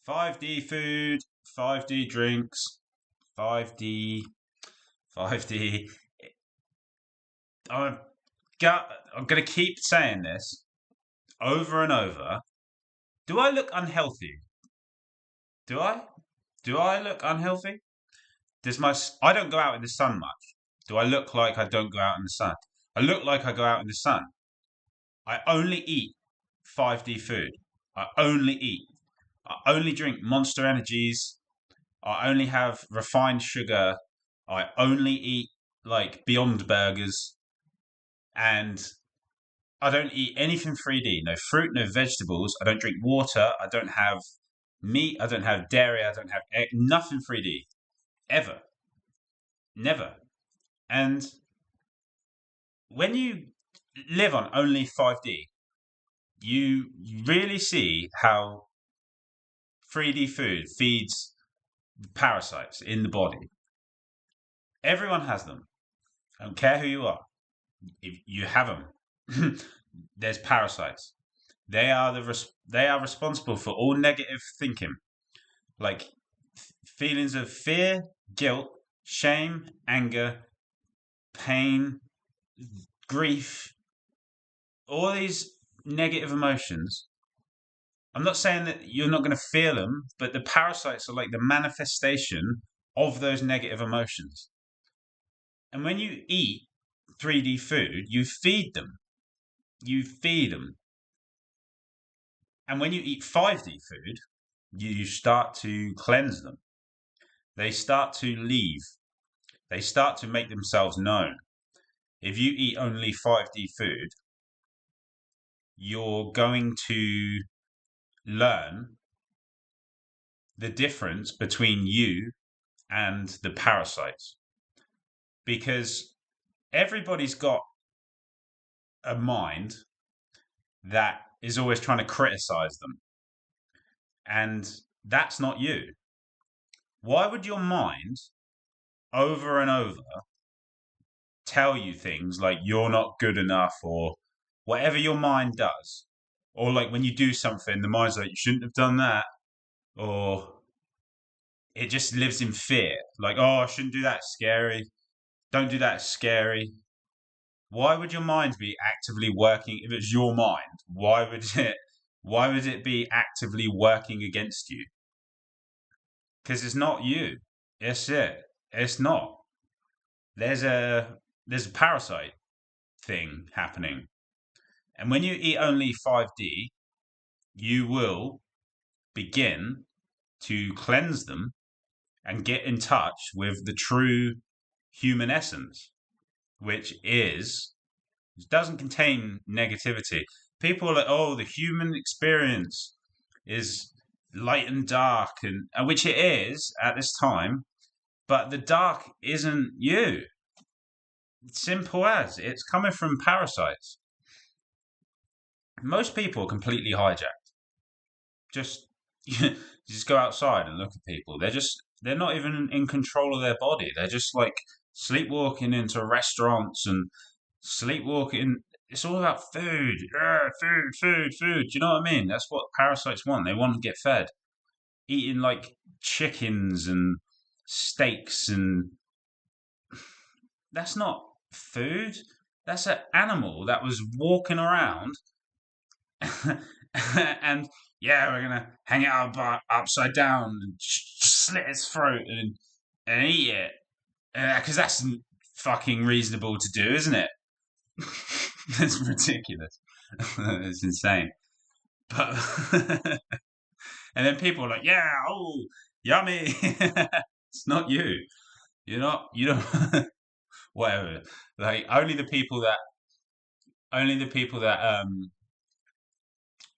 5D food, 5D drinks, 5D, 5D. I'm, I'm going to keep saying this over and over. Do I look unhealthy? Do I? Do I look unhealthy? I don't go out in the sun much. Do I look like I don't go out in the sun? I look like I go out in the sun. I only eat 5D food. I only eat. I only drink Monster Energies. I only have refined sugar. I only eat like Beyond Burgers, and I don't eat anything 3D. No fruit, no vegetables. I don't drink water. I don't have meat. I don't have dairy. I don't have egg. Nothing 3D ever. Never. And when you live on only 5D, you really see how 3D food feeds parasites in the body. Everyone has them. I don't care who you are. If you have them, there's parasites. They are responsible for all negative thinking, like feelings of fear, guilt, shame, anger, pain, grief, all these negative emotions. I'm not saying that you're not going to feel them, but the parasites are like the manifestation of those negative emotions. And when you eat 3D food, you feed them. You feed them. And when you eat 5D food, you start to cleanse them. They start to leave. They start to make themselves known. If you eat only 5D food, you're going to learn the difference between you and the parasites, because everybody's got a mind that is always trying to criticize them. And that's not you. Why would your mind over and over tell you things like you're not good enough or whatever your mind does? Or like when you do something, the mind's like, you shouldn't have done that. Or it just lives in fear. Like, oh, I shouldn't do that. It's scary. Don't do that. It's scary. Why would your mind be actively working if it's your mind? Why would it be actively working against you? Because it's not you. It's it. It's not. There's a there's a parasite thing happening. And when you eat only 5D, you will begin to cleanse them and get in touch with the true human essence, which doesn't contain negativity. People are like, oh, the human experience is light and dark, and which it is at this time, but the dark isn't you. Simple as it's coming from parasites. Most people are completely hijacked. Just you just go outside and look at people. They're not even in control of their body. They're just like sleepwalking into restaurants and sleepwalking. It's all about food. Food, food, food. Do you know what I mean? That's what parasites want. They want to get fed. Eating like chickens and steaks, and that's not food. That's an animal that was walking around and yeah, we're gonna hang it up upside down and slit its throat and eat it because that's fucking reasonable to do, isn't it? That's ridiculous. It's insane. But and then people are like, yeah, oh, yummy. It's not you. You're not. You don't. Whatever. Like only the people that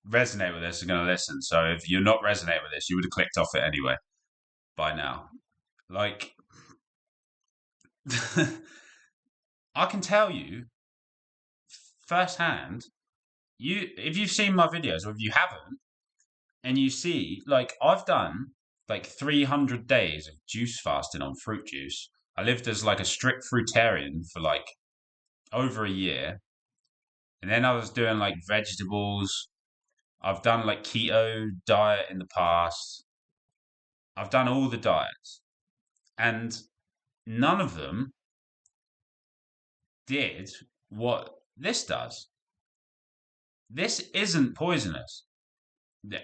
resonate with this are going to listen. So if you're not resonate with this, you would have clicked off it anyway by now. Like, I can tell you firsthand, if you've seen my videos or if you haven't, and you see, like, I've done like 300 days of juice fasting on fruit juice. I lived as like a strict fruitarian for like over a year. And then I was doing like vegetables. I've done like keto diet in the past. I've done all the diets, and none of them did what this does. This isn't poisonous.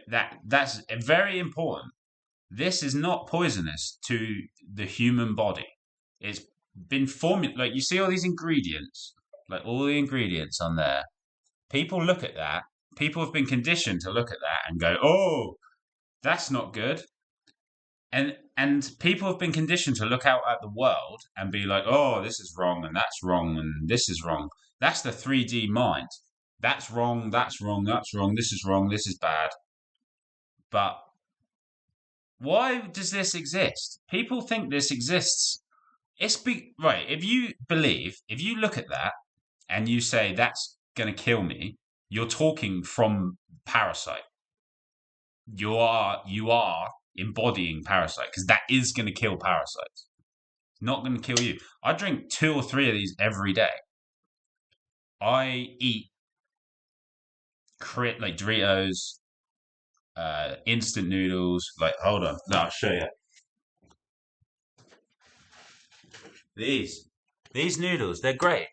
That's very important. This is not poisonous to the human body. It's been formulated. Like, you see all these ingredients, like all the ingredients on there. People look at that. People have been conditioned to look at that and go, "Oh, that's not good." And people have been conditioned to look out at the world and be like, "Oh, this is wrong and that's wrong and this is wrong." That's the 3D mind. That's wrong, that's wrong, that's wrong, this is wrong, this is bad. But why does this exist? People think this exists. Right. If you look at that and you say that's going to kill me, you're talking from parasite. You are embodying parasite, because that is going to kill parasites. It's not going to kill you. I drink 2 or 3 of these every day. I eat like Doritos, instant noodles. Like, hold on, no, I'll show you. These noodles, they're great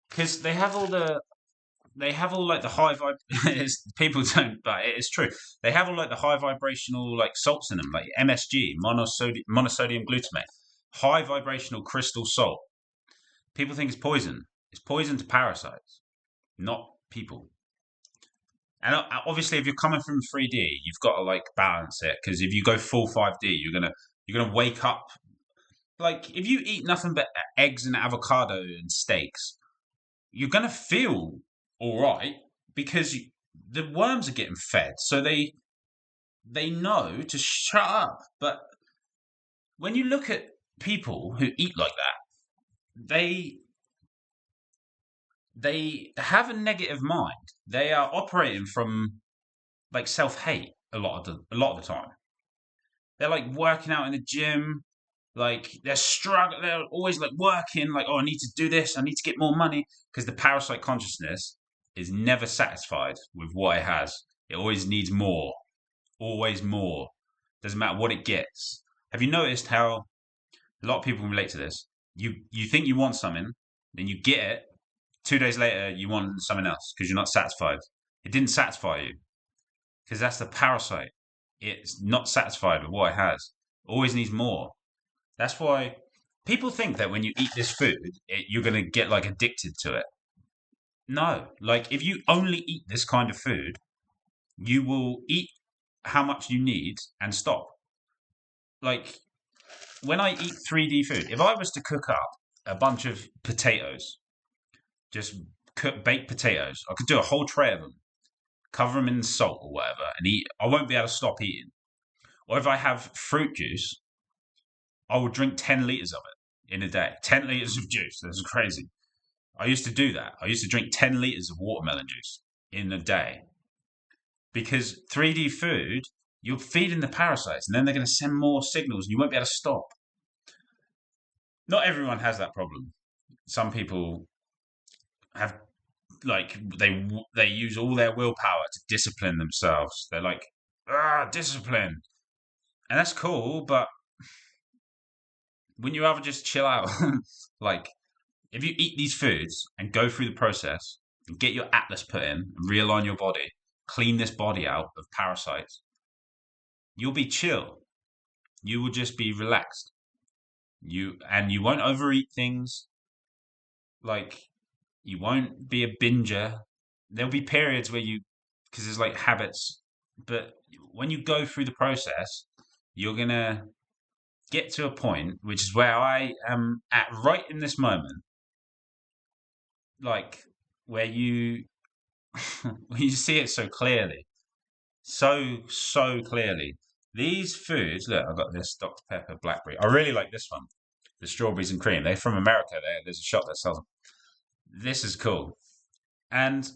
because they have all like the high people don't, but it is true. They have all like the high vibrational like salts in them, like MSG, monosodium glutamate, high vibrational crystal salt. People think it's poison. It's poison to parasites, not people. And obviously, if you're coming from 3D, you've got to like balance it, because if you go full 5D, you're gonna wake up. Like, if you eat nothing but eggs and avocado and steaks, you're gonna feel all right, because the worms are getting fed, so they know to shut up. But when you look at people who eat like that, they have a negative mind. They are operating from like self hate a lot of the time. They're like working out in the gym, like they're struggling. They're always like working, like, oh, I need to do this. I need to get more money, because the parasite consciousness is never satisfied with what it has. It always needs more, always more. Doesn't matter what it gets. Have you noticed how a lot of people relate to this? You think you want something, then you get it. 2 days later, you want something else because you're not satisfied. It didn't satisfy you, because that's the parasite. It's not satisfied with what it has. It always needs more. That's why people think that when you eat this food, you're going to get like addicted to it. No, like, if you only eat this kind of food, you will eat how much you need and stop. Like, when I eat 3D food, if I was to cook up a bunch of potatoes, just cook baked potatoes, I could do a whole tray of them, cover them in salt or whatever, and eat. I won't be able to stop eating. Or if I have fruit juice, I will drink 10 liters of it in a day. 10 liters of juice. That's crazy. I used to do that. I used to drink 10 liters of watermelon juice in a day, because 3D food, you're feeding the parasites, and then they're going to send more signals and you won't be able to stop. Not everyone has that problem. Some people have, like, they use all their willpower to discipline themselves. They're like, discipline. And that's cool, but wouldn't you rather just chill out? Like, if you eat these foods and go through the process and get your atlas put in and realign your body, clean this body out of parasites, you'll be chill. You will just be relaxed. You won't overeat things. Like, you won't be a binger. There'll be periods where because there's like habits, but when you go through the process, you're gonna get to a point, which is where I am at right in this moment, like, where you when you see it so clearly, so clearly. These foods, look, I've got this Dr. Pepper blackberry. I really like this one, the strawberries and cream. They're from America. There's a shop that sells them. This is cool. And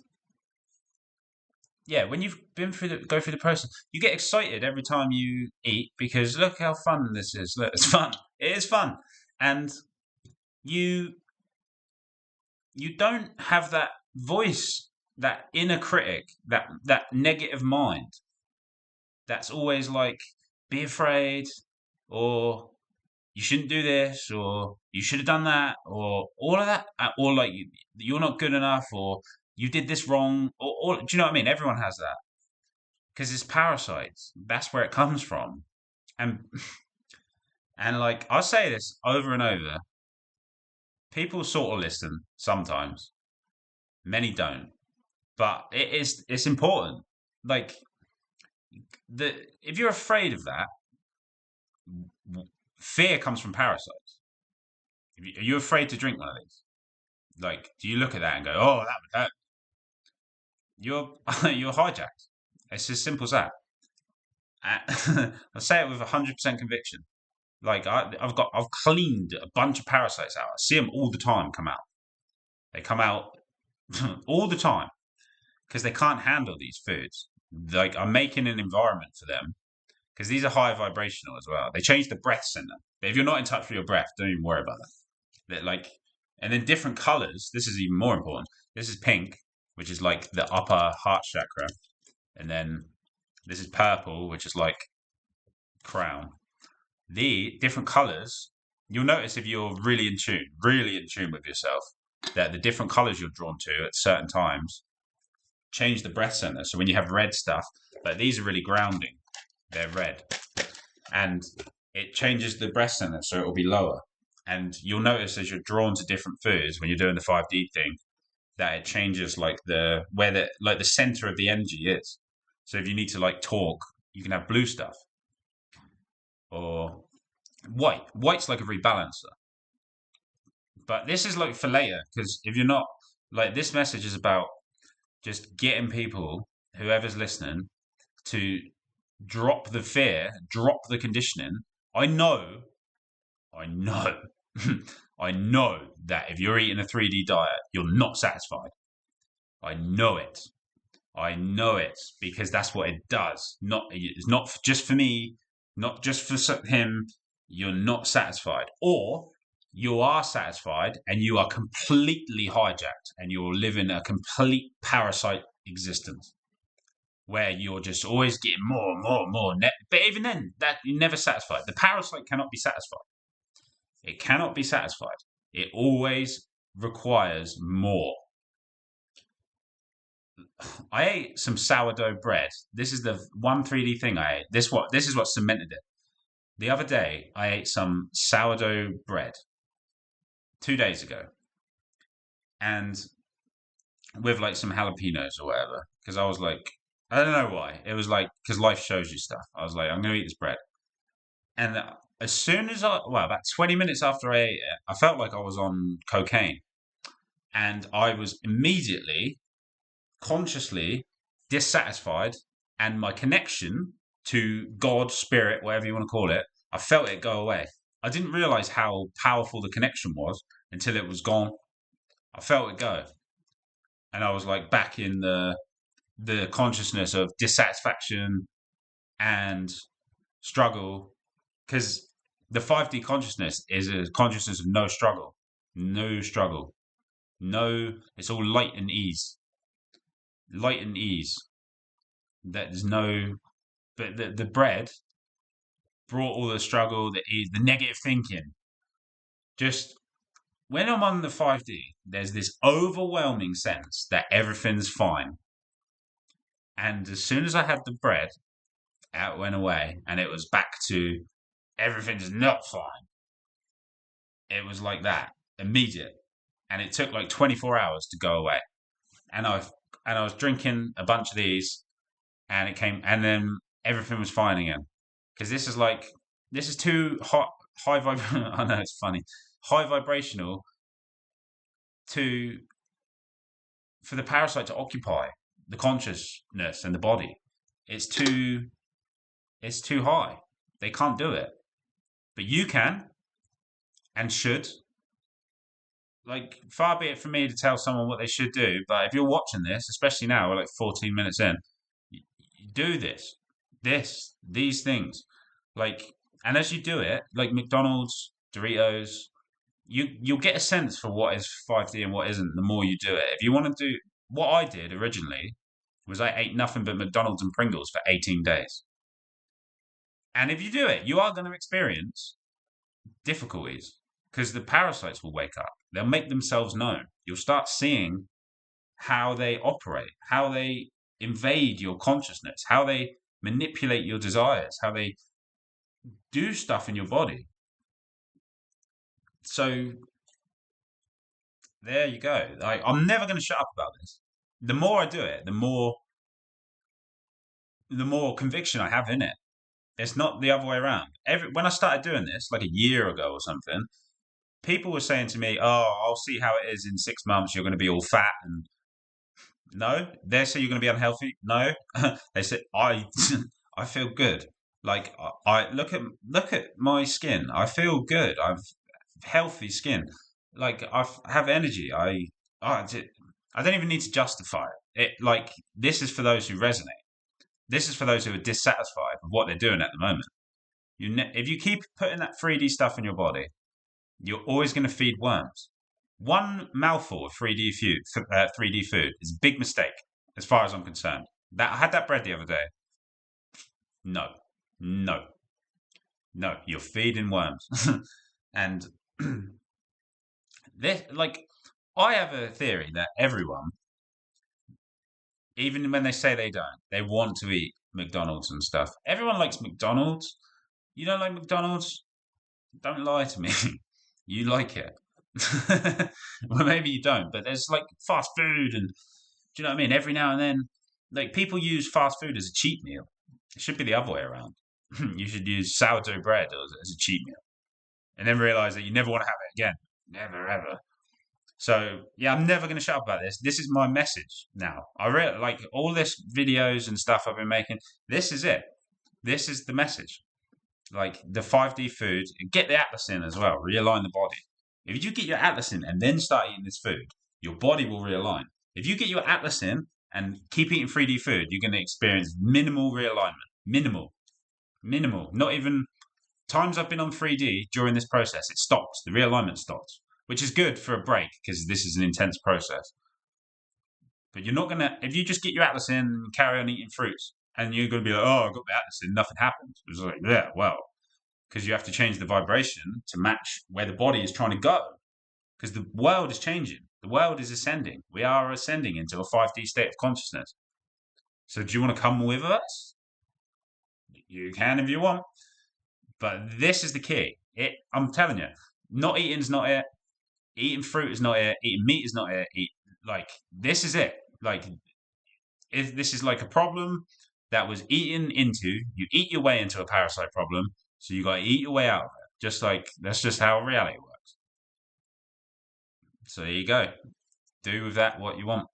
yeah, when you've go through the process, you get excited every time you eat, because look how fun this is. Look, it's fun. It is fun, and you you don't have that voice, that inner critic, that negative mind that's always like be afraid, or you shouldn't do this, or you should have done that, or all of that, or like you're not good enough, or you did this wrong, or do you know what I mean? Everyone has that because it's parasites. That's where it comes from, and and like I say this over and over. People sort of listen sometimes, many don't, but it's important. Like the if you're afraid of that, fear comes from parasites. Are you afraid to drink one of these? Like, do you look at that and go, "Oh, that would hurt"? You're you're hijacked. It's as simple as that. I say it with 100% conviction. Like I've cleaned a bunch of parasites out. I see them all the time come out. They come out all the time because they can't handle these foods. Like I'm making an environment for them because these are high vibrational as well. They change the breath center. But if you're not in touch with your breath, don't even worry about that. That like, and then different colors. This is even more important. This is pink, which is like the upper heart chakra, and then this is purple, which is like crown. The different colors. You'll notice if you're really in tune with yourself, that the different colors you're drawn to at certain times change the breath center. So when you have red stuff, like these are really grounding. They're red, and it changes the breath center, so it will be lower. And you'll notice as you're drawn to different foods when you're doing the 5D thing, that it changes like the center of the energy is. So if you need to like talk, you can have blue stuff or white. White's like a rebalancer. But this is like for later because if you're not like this message is about just getting people, whoever's listening, to drop the fear, drop the conditioning. I know, I know that if you're eating a 3D diet, you're not satisfied. I know it. I know it because that's what it does. It's not just for me, not just for him. You're not satisfied, or you are satisfied and you are completely hijacked and you're living a complete parasite existence where you're just always getting more and more and more. But even then, that you're never satisfied. The parasite cannot be satisfied. It cannot be satisfied. It always requires more. I ate some sourdough bread. This is the one 3D thing I ate. This is what cemented it. The other day I ate some sourdough bread 2 days ago, and with like some jalapenos or whatever. Because I was like, I don't know why. It was like because life shows you stuff. I was like, I'm gonna eat this bread, and as soon as about 20 minutes after I ate it, I felt like I was on cocaine, and I was immediately consciously dissatisfied, and my connection to God, spirit, whatever you want to call it, I felt it go away. I didn't realize how powerful the connection was until it was gone. I felt it go, and I was like back in the consciousness of dissatisfaction and struggle, because the 5D consciousness is a consciousness of no struggle, no struggle, no. It's all light and ease. There's no, but the bread brought all the struggle, the ease, the negative thinking. Just when I'm on the 5D, there's this overwhelming sense that everything's fine. And as soon as I had the bread, out went away, and it was back to everything's not fine. It was like that, immediate, and it took like 24 hours to go away. And I was drinking a bunch of these, and it came, and then everything was fine again. Because this is too hot, high vibration. I know it's funny, high vibrational to for the parasite to occupy the consciousness and the body. It's too high. They can't do it, but you can and should. Like, far be it from me to tell someone what they should do, but if you're watching this, especially now, we're like 14 minutes in, you do these things. Like, and as you do it, like McDonald's, Doritos, you'll get a sense for what is 5D and what isn't the more you do it. If you want to do what I did originally, was I ate nothing but McDonald's and Pringles for 18 days. And if you do it, you are going to experience difficulties because the parasites will wake up. They'll make themselves known. You'll start seeing how they operate, how they invade your consciousness, how they manipulate your desires, how they do stuff in your body. So there you go. I'm never going to shut up about this. The more I do it, the more conviction I have in it. It's not the other way around. When I started doing this, like a year ago or something, people were saying to me, "Oh, I'll see how it is in 6 months. You're going to be all fat." And no, they say you're going to be unhealthy. No, they said I feel good. Like I look at my skin. I feel good. I've healthy skin. Like have energy. I don't even need to justify it. Like this is for those who resonate. This is for those who are dissatisfied with what they're doing at the moment. If you keep putting that 3D stuff in your body, you're always going to feed worms. One mouthful of 3D food is a big mistake, as far as I'm concerned. I had that bread the other day. No, no, no. You're feeding worms, and this, like, I have a theory that everyone, even when they say they don't, they want to eat McDonald's and stuff. Everyone likes McDonald's. You don't like McDonald's? Don't lie to me. You like it. Well, maybe you don't, but there's like fast food, and do you know what I mean? Every now and then, like people use fast food as a cheat meal. It should be the other way around. You should use sourdough bread as a cheat meal, and then realize that you never want to have it again. Never ever. So yeah, I'm never going to shut up about this. This is my message now. I really like all this videos and stuff I've been making. This is it. This is the message. Like the 5D food, get the Atlas in as well. Realign the body. If you get your Atlas in and then start eating this food, your body will realign. If you get your Atlas in and keep eating 3D food, you're going to experience minimal realignment. Minimal. Not even times I've been on 3D during this process, it stops. The realignment stops, which is good for a break because this is an intense process. But you're not going to, if you just get your Atlas in and carry on eating fruits, and you're going to be like, oh, I got the Atlas in, nothing happens. It's like, yeah, well, because you have to change the vibration to match where the body is trying to go. Because the world is changing. The world is ascending. We are ascending into a 5D state of consciousness. So do you want to come with us? You can if you want. But this is the key. I'm telling you, not eating is not it. Eating fruit is not it. Eating meat is not it. This is it. Like, if this is like a problem that was eaten into, you eat your way into a parasite problem, so you got to eat your way out of it. Just like that's just how reality works. So there you go. Do with that what you want.